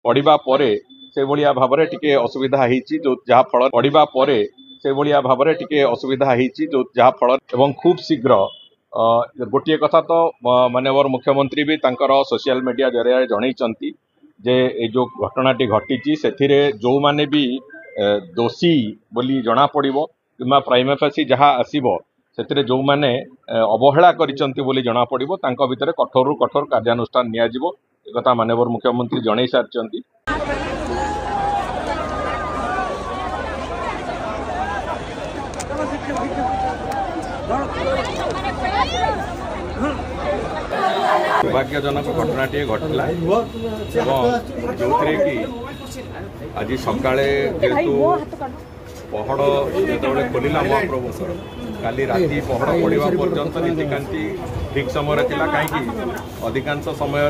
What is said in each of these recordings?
पढ़ा परे से भलिया भाबरे टिके असुविधा होईची जो जहा फल पढ़ा परे से भलिया भाबरे टिके असुविधा होईची जो जहा फल एवं खूब शीघ्र गोटे कथा तो माननीय मुख्यमंत्री भी तांकर सोशल मीडिया जरिया जनईचंती जे ए जो घटनाटी घटी से जो माने भी दोषी बोली जना पड़िबो किंबा प्राइमा फेसी जहा आसीबो से जो माने अवहेला करिसंती बोली जना पड़िबो तांको भितरे कठोर रु कठोर कार्यानुष्ठान निया जिवो ए कथा माननीय मुख्यमंत्री जनई सारचंती। दुर्भाग्यजनक घटनाटी घटला जो कि आज सकाळे जेहेतु पहड़ जो खोलला महाप्रभु काली राति पहड़ पड़ा पर्यंत नीतिकांति ठीक समय थिला कहीं अधिकांश समय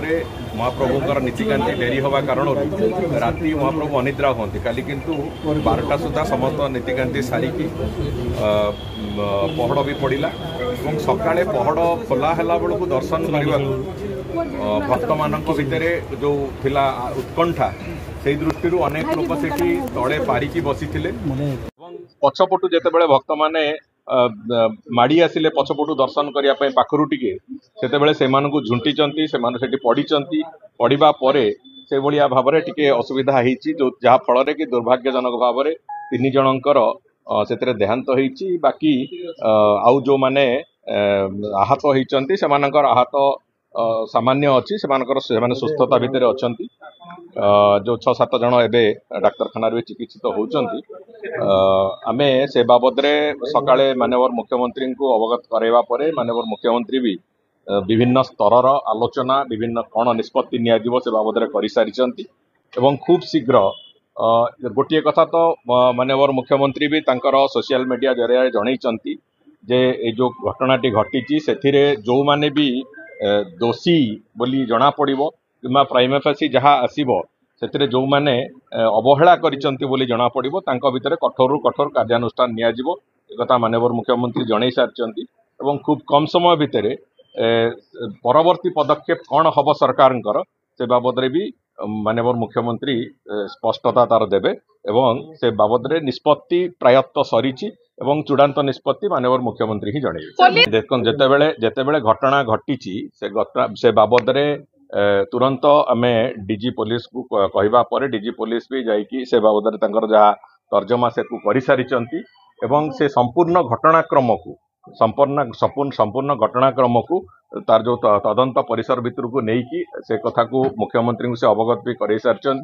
महाप्रभुंर नीतिकांति डेरी हवा कारण राति महाप्रभु अनिद्रा होती काली किंतु 12टा सुधा समस्त नीतिकांति सारिकी पहड़ भी पड़ा और सकाळे पहड़ खोला है बेलू दर्शन करने भक्त मान भितर जो थिला उत्कंठा से दृष्टि अनेक लोक से तले पारिकी बसी पछपटू जिते भक्त माने माड़ी आसिले पछपटू दर्शन करने पाखरु टिके से झुंटी से पढ़ी पढ़ा परे से भलिया भाबरे टिके असुविधा होईची जो जहा फल कि दुर्भाग्यजनक भाव में 3 जनकर से देहांत होईची बाकी आउ जो माने आहत होईचंती सेमानकर आहत सामान्य अच्छी से सुस्थता भितर अच्छा जो 6-7 जन एवं डाक्तखाना चिकित्सित होती आमे से बाबद सकाळे माननीय मुख्यमंत्री को अवगत कराइबा परे माननीय मुख्यमंत्री भी विभिन्न स्तर आलोचना विभिन्न कौन निष्पत्ति नियाजिवो से बाबद कर सारी एवं खूब शीघ्र गोटे कथा तो माननीय मुख्यमंत्री भी तांकर सोशल मीडिया जरिया जनईचंती जे ए जो घटनाटी घटी से जो माने भी दोषी बोली जना पड़िबो किंबा प्राइमा फेसी जहा आसीबो से जो माने अवहेला करिसंती बोली जना पड़िबो तांको भितरे कठोर रु कठोर कार्यानुष्ठान निया जिवो ए कथा माननीय मुख्यमंत्री जनई सारचंती एवं खूब कम समय भितरे परवर्ती पदक्षेप कौन हम सरकारंकर से बाबद भी माननीय मुख्यमंत्री स्पष्टता तार देबे एवं से बाबद निष्पत्ति प्रायत्व सरीची एवं चूड़ांत निष्पत्ति माननीय मुख्यमंत्री ही जणेबे। देखो जेतेबेले घटना घटी से बाबद तुरंत आमे डीजी पुलिस को कहवा पर डीजी पुलिस भी जाइकी से बाबद जहाँ तर्जमा से कर सारी एवं से संपूर्ण घटनाक्रम को संपूर्ण घटनाक्रम को तार जो तदंत परिसर भितर को नहीं कि से कथा को मुख्यमंत्री से अवगत भी कर सारी।